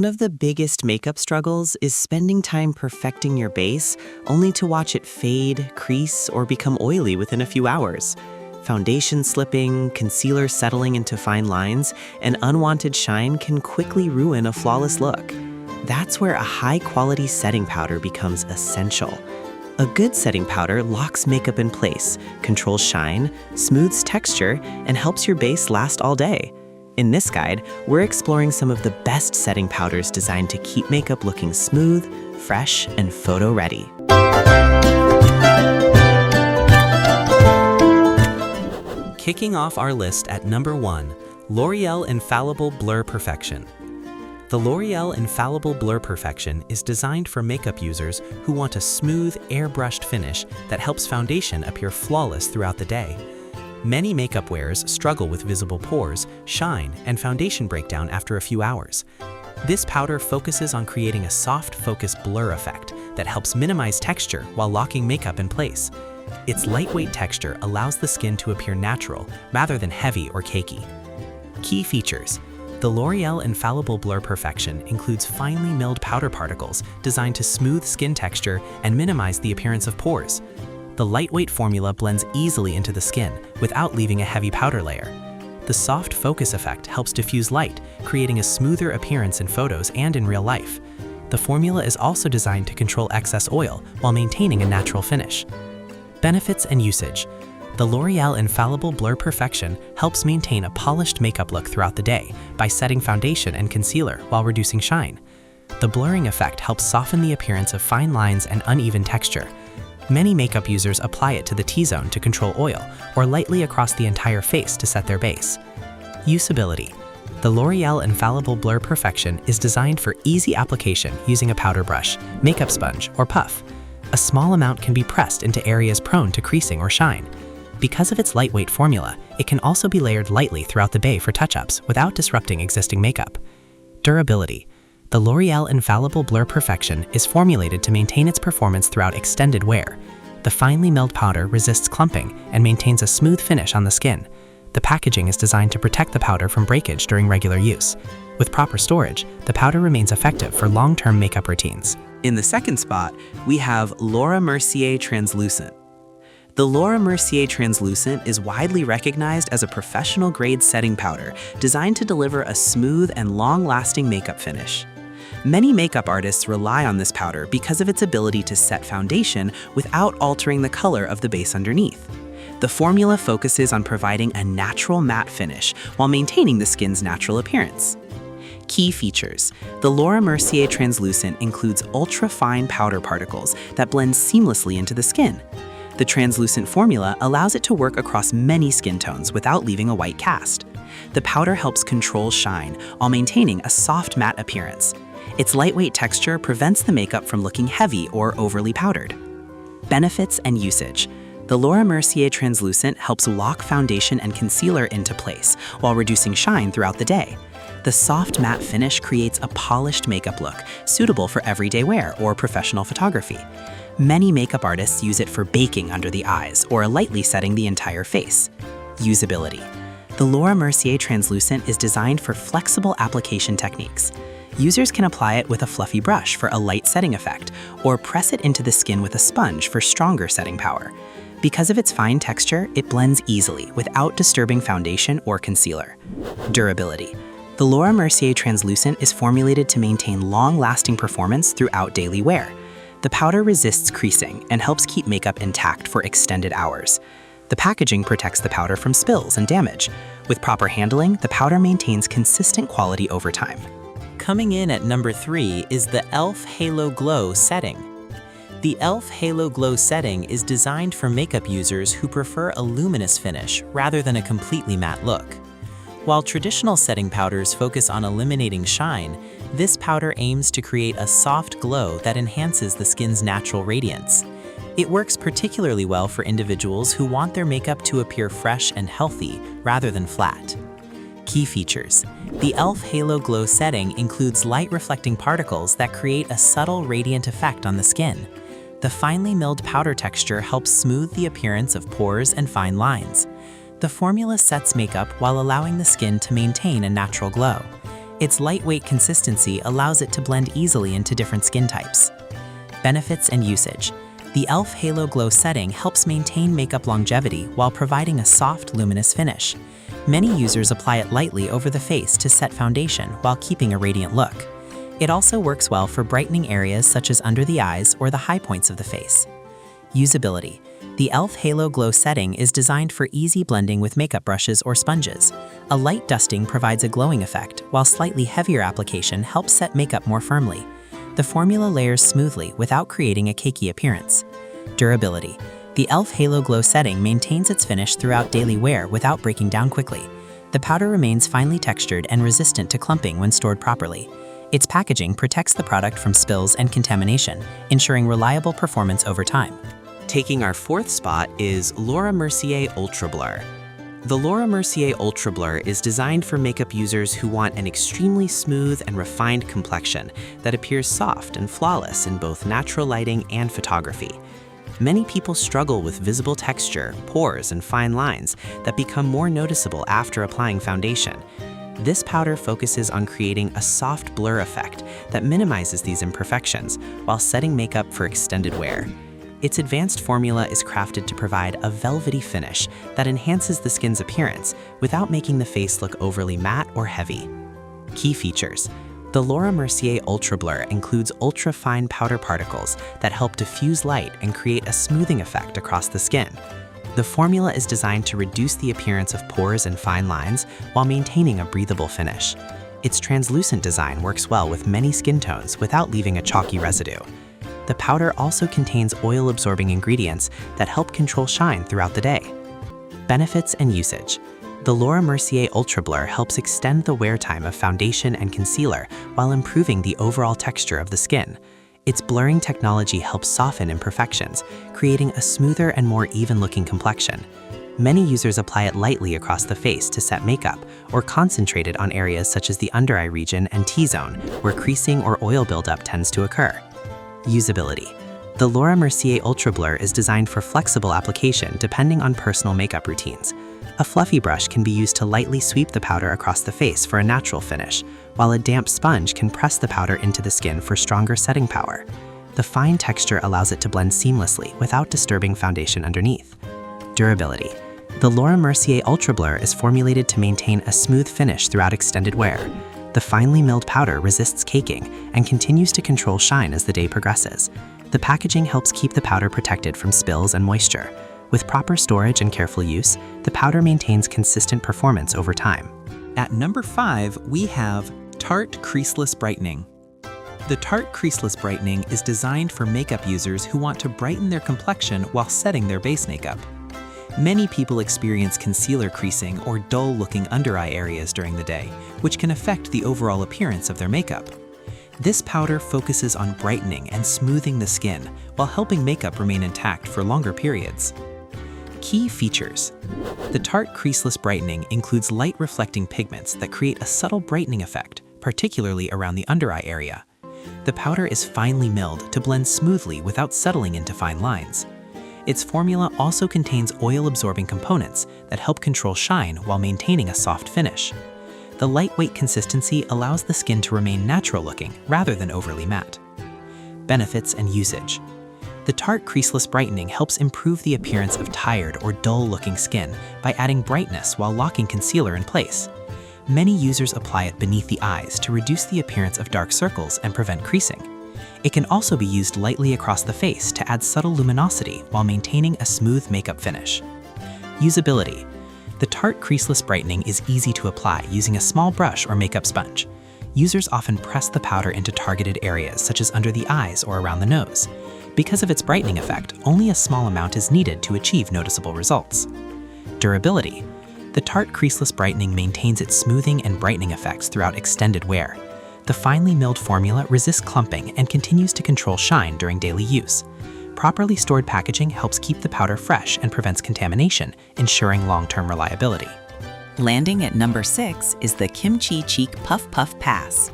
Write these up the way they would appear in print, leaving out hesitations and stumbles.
One of the biggest makeup struggles is spending time perfecting your base only to watch it fade, crease, or become oily within a few hours. Foundation slipping, concealer settling into fine lines, and unwanted shine can quickly ruin a flawless look. That's where a high-quality setting powder becomes essential. A good setting powder locks makeup in place, controls shine, smooths texture, and helps your base last all day. In this guide, we're exploring some of the best setting powders designed to keep makeup looking smooth, fresh, and photo-ready. Kicking off our list at number 1, L'Oreal Infallible Blur-fection. The L'Oreal Infallible Blur-fection is designed for makeup users who want a smooth, airbrushed finish that helps foundation appear flawless throughout the day. Many makeup wearers struggle with visible pores, shine, and foundation breakdown after a few hours. This powder focuses on creating a soft focus blur effect that helps minimize texture while locking makeup in place. Its lightweight texture allows the skin to appear natural rather than heavy or cakey. Key features. The L'Oreal Infallible Blur-fection includes finely milled powder particles designed to smooth skin texture and minimize the appearance of pores. The lightweight formula blends easily into the skin without leaving a heavy powder layer. The soft focus effect helps diffuse light, creating a smoother appearance in photos and in real life. The formula is also designed to control excess oil while maintaining a natural finish. Benefits and usage. The L'Oreal Infallible Blur-fection helps maintain a polished makeup look throughout the day by setting foundation and concealer while reducing shine. The blurring effect helps soften the appearance of fine lines and uneven texture. Many makeup users apply it to the T-zone to control oil, or lightly across the entire face to set their base. Usability. The L'Oreal Infallible Blur-fection is designed for easy application using a powder brush, makeup sponge, or puff. A small amount can be pressed into areas prone to creasing or shine. Because of its lightweight formula, it can also be layered lightly throughout the day for touch-ups without disrupting existing makeup. Durability. The L'Oreal Infallible Blur-fection is formulated to maintain its performance throughout extended wear. The finely milled powder resists clumping and maintains a smooth finish on the skin. The packaging is designed to protect the powder from breakage during regular use. With proper storage, the powder remains effective for long-term makeup routines. In the second spot, we have Laura Mercier Translucent. The Laura Mercier Translucent is widely recognized as a professional-grade setting powder designed to deliver a smooth and long-lasting makeup finish. Many makeup artists rely on this powder because of its ability to set foundation without altering the color of the base underneath. The formula focuses on providing a natural matte finish while maintaining the skin's natural appearance. Key features. The Laura Mercier Translucent includes ultra-fine powder particles that blend seamlessly into the skin. The translucent formula allows it to work across many skin tones without leaving a white cast. The powder helps control shine while maintaining a soft matte appearance. Its lightweight texture prevents the makeup from looking heavy or overly powdered. Benefits and usage. The Laura Mercier Translucent helps lock foundation and concealer into place while reducing shine throughout the day. The soft matte finish creates a polished makeup look suitable for everyday wear or professional photography. Many makeup artists use it for baking under the eyes or lightly setting the entire face. Usability. The Laura Mercier Translucent is designed for flexible application techniques. Users can apply it with a fluffy brush for a light setting effect, or press it into the skin with a sponge for stronger setting power. Because of its fine texture, it blends easily without disturbing foundation or concealer. Durability. The Laura Mercier Translucent is formulated to maintain long-lasting performance throughout daily wear. The powder resists creasing and helps keep makeup intact for extended hours. The packaging protects the powder from spills and damage. With proper handling, the powder maintains consistent quality over time. Coming in at number 3 is the e.l.f. Halo Glow setting. The e.l.f. Halo Glow setting is designed for makeup users who prefer a luminous finish rather than a completely matte look. While traditional setting powders focus on eliminating shine, this powder aims to create a soft glow that enhances the skin's natural radiance. It works particularly well for individuals who want their makeup to appear fresh and healthy rather than flat. Key features. The e.l.f. Halo Glow setting includes light-reflecting particles that create a subtle radiant effect on the skin. The finely milled powder texture helps smooth the appearance of pores and fine lines. The formula sets makeup while allowing the skin to maintain a natural glow. Its lightweight consistency allows it to blend easily into different skin types. Benefits and usage. The e.l.f. Halo Glow setting helps maintain makeup longevity while providing a soft, luminous finish. Many users apply it lightly over the face to set foundation while keeping a radiant look. It also works well for brightening areas such as under the eyes or the high points of the face. Usability. The e.l.f. Halo Glow setting is designed for easy blending with makeup brushes or sponges. A light dusting provides a glowing effect, while slightly heavier application helps set makeup more firmly. The formula layers smoothly without creating a cakey appearance. Durability. The e.l.f. Halo Glow setting maintains its finish throughout daily wear without breaking down quickly. The powder remains finely textured and resistant to clumping when stored properly. Its packaging protects the product from spills and contamination, ensuring reliable performance over time. Taking our fourth spot is Laura Mercier Ultra Blur. The Laura Mercier Ultra Blur is designed for makeup users who want an extremely smooth and refined complexion that appears soft and flawless in both natural lighting and photography. Many people struggle with visible texture, pores, and fine lines that become more noticeable after applying foundation. This powder focuses on creating a soft blur effect that minimizes these imperfections while setting makeup for extended wear. Its advanced formula is crafted to provide a velvety finish that enhances the skin's appearance without making the face look overly matte or heavy. Key features. The Laura Mercier Ultra Blur includes ultra-fine powder particles that help diffuse light and create a smoothing effect across the skin. The formula is designed to reduce the appearance of pores and fine lines while maintaining a breathable finish. Its translucent design works well with many skin tones without leaving a chalky residue. The powder also contains oil-absorbing ingredients that help control shine throughout the day. Benefits and usage. The Laura Mercier Ultra Blur helps extend the wear time of foundation and concealer while improving the overall texture of the skin. Its blurring technology helps soften imperfections, creating a smoother and more even-looking complexion. Many users apply it lightly across the face to set makeup or concentrate it on areas such as the under-eye region and T-zone, where creasing or oil buildup tends to occur. Usability. The Laura Mercier Ultra Blur is designed for flexible application depending on personal makeup routines. A fluffy brush can be used to lightly sweep the powder across the face for a natural finish, while a damp sponge can press the powder into the skin for stronger setting power. The fine texture allows it to blend seamlessly without disturbing foundation underneath. Durability. The Laura Mercier Ultra Blur is formulated to maintain a smooth finish throughout extended wear. The finely milled powder resists caking and continues to control shine as the day progresses. The packaging helps keep the powder protected from spills and moisture. With proper storage and careful use, the powder maintains consistent performance over time. At number 5, we have Tarte Creaseless Brightening. The Tarte Creaseless Brightening is designed for makeup users who want to brighten their complexion while setting their base makeup. Many people experience concealer creasing or dull-looking under-eye areas during the day, which can affect the overall appearance of their makeup. This powder focuses on brightening and smoothing the skin while helping makeup remain intact for longer periods. Key features. The Tarte Creaseless Brightening includes light-reflecting pigments that create a subtle brightening effect, particularly around the under-eye area. The powder is finely milled to blend smoothly without settling into fine lines. Its formula also contains oil-absorbing components that help control shine while maintaining a soft finish. The lightweight consistency allows the skin to remain natural-looking rather than overly matte. Benefits and usage. The Tarte Creaseless Brightening helps improve the appearance of tired or dull-looking skin by adding brightness while locking concealer in place. Many users apply it beneath the eyes to reduce the appearance of dark circles and prevent creasing. It can also be used lightly across the face to add subtle luminosity while maintaining a smooth makeup finish. Usability. The Tarte Creaseless Brightening is easy to apply using a small brush or makeup sponge. Users often press the powder into targeted areas such as under the eyes or around the nose. Because of its brightening effect, only a small amount is needed to achieve noticeable results. Durability. The Tarte Creaseless Brightening maintains its smoothing and brightening effects throughout extended wear. The finely milled formula resists clumping and continues to control shine during daily use. Properly stored packaging helps keep the powder fresh and prevents contamination, ensuring long-term reliability. Landing at number 6 is the KimChi Cheek Puff Puff Pass.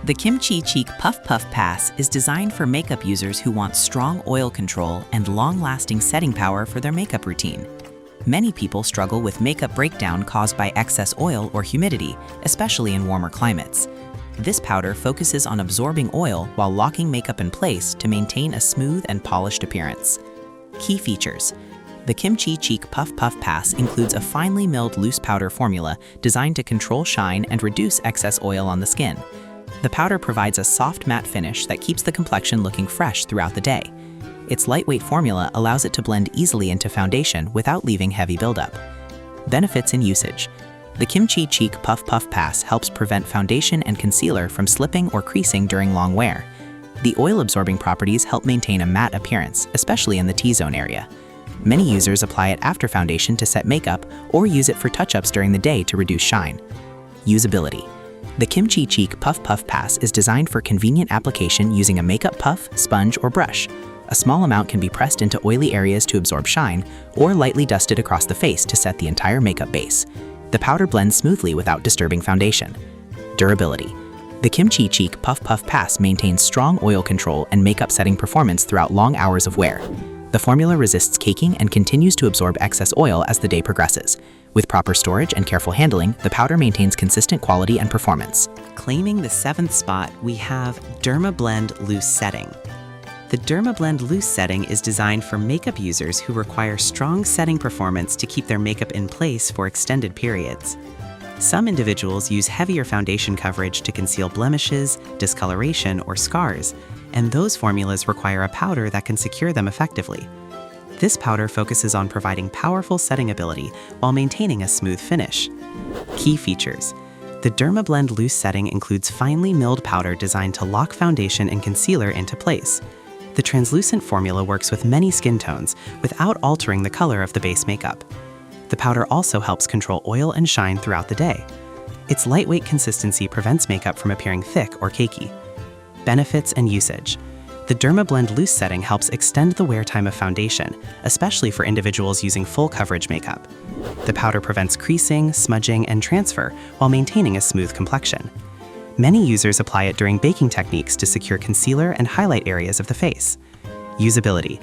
The KimChi Cheek Puff Puff Pass is designed for makeup users who want strong oil control and long-lasting setting power for their makeup routine. Many people struggle with makeup breakdown caused by excess oil or humidity, especially in warmer climates. This powder focuses on absorbing oil while locking makeup in place to maintain a smooth and polished appearance. Key features. The KimChi Cheek Puff Puff Pass includes a finely milled loose powder formula designed to control shine and reduce excess oil on the skin. The powder provides a soft matte finish that keeps the complexion looking fresh throughout the day. Its lightweight formula allows it to blend easily into foundation without leaving heavy buildup. Benefits and usage. The KimChi Cheek Puff Puff Pass helps prevent foundation and concealer from slipping or creasing during long wear. The oil-absorbing properties help maintain a matte appearance, especially in the T-zone area. Many users apply it after foundation to set makeup or use it for touch-ups during the day to reduce shine. Usability. The KimChi Cheek Puff Puff Pass is designed for convenient application using a makeup puff, sponge, or brush. A small amount can be pressed into oily areas to absorb shine, or lightly dusted across the face to set the entire makeup base. The powder blends smoothly without disturbing foundation. Durability. The KimChi Cheek Puff Puff Pass maintains strong oil control and makeup setting performance throughout long hours of wear. The formula resists caking and continues to absorb excess oil as the day progresses. With proper storage and careful handling, the powder maintains consistent quality and performance. Claiming the 7th spot, we have Dermablend Loose Setting. The Dermablend Loose Setting is designed for makeup users who require strong setting performance to keep their makeup in place for extended periods. Some individuals use heavier foundation coverage to conceal blemishes, discoloration, or scars, and those formulas require a powder that can secure them effectively. This powder focuses on providing powerful setting ability while maintaining a smooth finish. Key features. The Dermablend Loose Setting includes finely milled powder designed to lock foundation and concealer into place. The translucent formula works with many skin tones without altering the color of the base makeup. The powder also helps control oil and shine throughout the day. Its lightweight consistency prevents makeup from appearing thick or cakey. Benefits and usage. The Dermablend Loose Setting helps extend the wear time of foundation, especially for individuals using full coverage makeup. The powder prevents creasing, smudging, and transfer while maintaining a smooth complexion. Many users apply it during baking techniques to secure concealer and highlight areas of the face. Usability.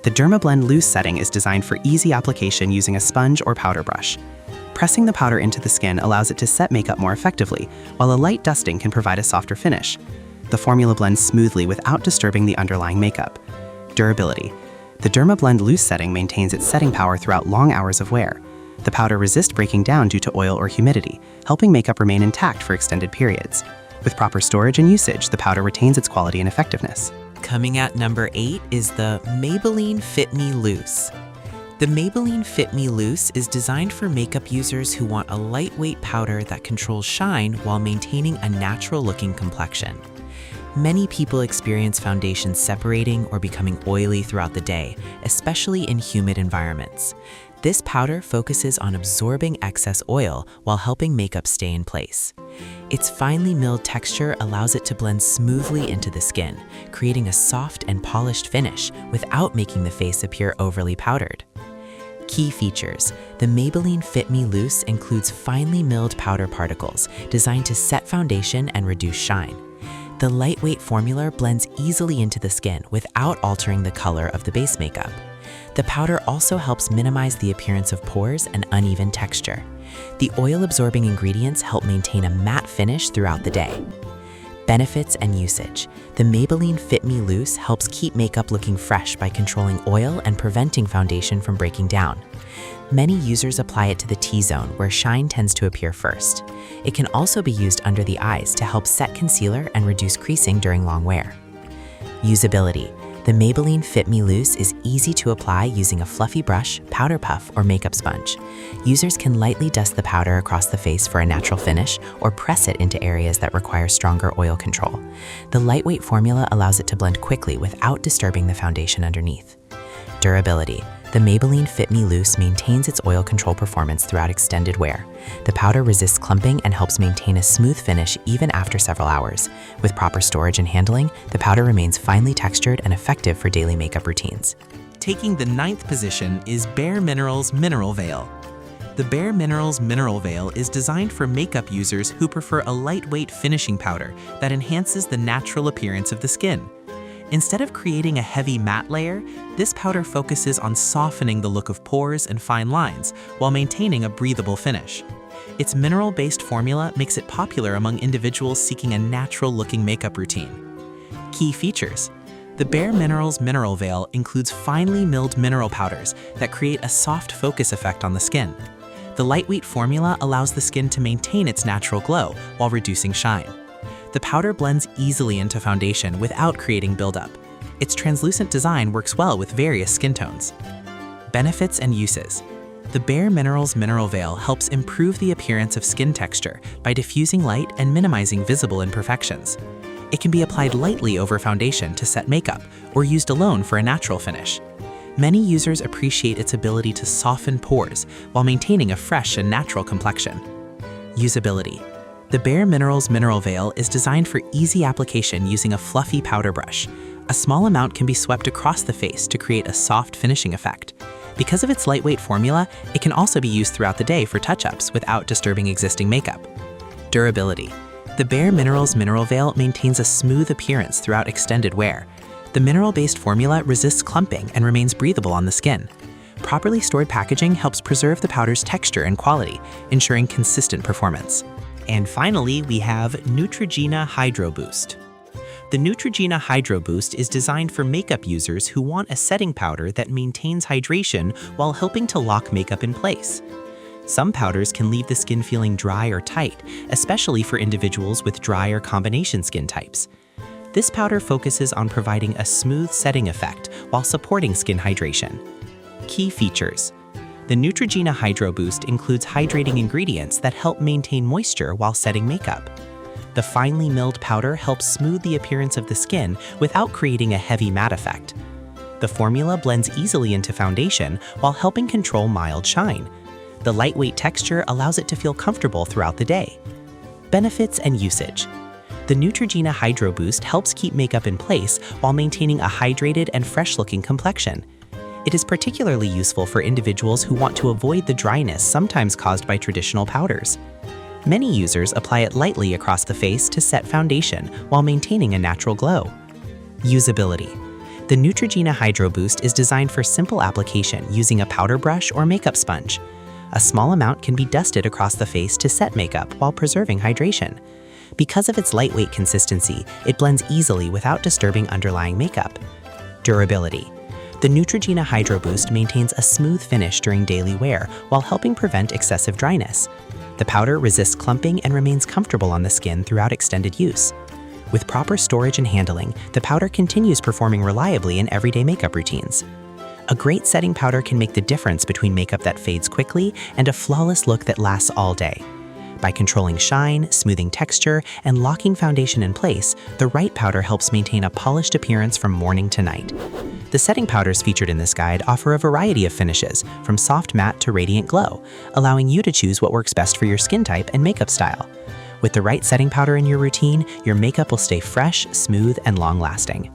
The Dermablend Loose Setting is designed for easy application using a sponge or powder brush. Pressing the powder into the skin allows it to set makeup more effectively, while a light dusting can provide a softer finish. The formula blends smoothly without disturbing the underlying makeup. Durability. The Dermablend Loose Setting maintains its setting power throughout long hours of wear. The powder resists breaking down due to oil or humidity, helping makeup remain intact for extended periods. With proper storage and usage, the powder retains its quality and effectiveness. Coming at number 8 is the Maybelline Fit Me Loose. The Maybelline Fit Me Loose is designed for makeup users who want a lightweight powder that controls shine while maintaining a natural-looking complexion. Many people experience foundations separating or becoming oily throughout the day, especially in humid environments. This powder focuses on absorbing excess oil while helping makeup stay in place. Its finely milled texture allows it to blend smoothly into the skin, creating a soft and polished finish without making the face appear overly powdered. Key features. The Maybelline Fit Me Loose includes finely milled powder particles designed to set foundation and reduce shine. The lightweight formula blends easily into the skin without altering the color of the base makeup. The powder also helps minimize the appearance of pores and uneven texture. The oil-absorbing ingredients help maintain a matte finish throughout the day. Benefits and usage. The Maybelline Fit Me Loose helps keep makeup looking fresh by controlling oil and preventing foundation from breaking down. Many users apply it to the T-zone where shine tends to appear first. It can also be used under the eyes to help set concealer and reduce creasing during long wear. Usability. The Maybelline Fit Me Loose is easy to apply using a fluffy brush, powder puff, or makeup sponge. Users can lightly dust the powder across the face for a natural finish or press it into areas that require stronger oil control. The lightweight formula allows it to blend quickly without disturbing the foundation underneath. Durability. The Maybelline Fit Me Loose maintains its oil control performance throughout extended wear. The powder resists clumping and helps maintain a smooth finish even after several hours. With proper storage and handling, the powder remains finely textured and effective for daily makeup routines. Taking the 9th position is bareMinerals Mineral Veil. The bareMinerals Mineral Veil is designed for makeup users who prefer a lightweight finishing powder that enhances the natural appearance of the skin. Instead of creating a heavy matte layer, this powder focuses on softening the look of pores and fine lines while maintaining a breathable finish. Its mineral-based formula makes it popular among individuals seeking a natural-looking makeup routine. Key features. The bareMinerals Mineral Veil includes finely milled mineral powders that create a soft focus effect on the skin. The lightweight formula allows the skin to maintain its natural glow while reducing shine. The powder blends easily into foundation without creating buildup. Its translucent design works well with various skin tones. Benefits and uses. The bareMinerals Mineral Veil helps improve the appearance of skin texture by diffusing light and minimizing visible imperfections. It can be applied lightly over foundation to set makeup or used alone for a natural finish. Many users appreciate its ability to soften pores while maintaining a fresh and natural complexion. Usability. The bareMinerals Mineral Veil is designed for easy application using a fluffy powder brush. A small amount can be swept across the face to create a soft finishing effect. Because of its lightweight formula, it can also be used throughout the day for touch-ups without disturbing existing makeup. Durability. The bareMinerals Mineral Veil maintains a smooth appearance throughout extended wear. The mineral-based formula resists clumping and remains breathable on the skin. Properly stored packaging helps preserve the powder's texture and quality, ensuring consistent performance. And finally, we have Neutrogena Hydro Boost. The Neutrogena Hydro Boost is designed for makeup users who want a setting powder that maintains hydration while helping to lock makeup in place. Some powders can leave the skin feeling dry or tight, especially for individuals with dry or combination skin types. This powder focuses on providing a smooth setting effect while supporting skin hydration. Key features. The Neutrogena Hydro Boost includes hydrating ingredients that help maintain moisture while setting makeup. The finely milled powder helps smooth the appearance of the skin without creating a heavy matte effect. The formula blends easily into foundation while helping control mild shine. The lightweight texture allows it to feel comfortable throughout the day. Benefits and usage. The Neutrogena Hydro Boost helps keep makeup in place while maintaining a hydrated and fresh-looking complexion. It is particularly useful for individuals who want to avoid the dryness sometimes caused by traditional powders. Many users apply it lightly across the face to set foundation while maintaining a natural glow. Usability. The Neutrogena Hydro Boost is designed for simple application using a powder brush or makeup sponge. A small amount can be dusted across the face to set makeup while preserving hydration. Because of its lightweight consistency, it blends easily without disturbing underlying makeup. Durability. The Neutrogena Hydro Boost maintains a smooth finish during daily wear while helping prevent excessive dryness. The powder resists clumping and remains comfortable on the skin throughout extended use. With proper storage and handling, the powder continues performing reliably in everyday makeup routines. A great setting powder can make the difference between makeup that fades quickly and a flawless look that lasts all day. By controlling shine, smoothing texture, and locking foundation in place, the right powder helps maintain a polished appearance from morning to night. The setting powders featured in this guide offer a variety of finishes, from soft matte to radiant glow, allowing you to choose what works best for your skin type and makeup style. With the right setting powder in your routine, your makeup will stay fresh, smooth, and long-lasting.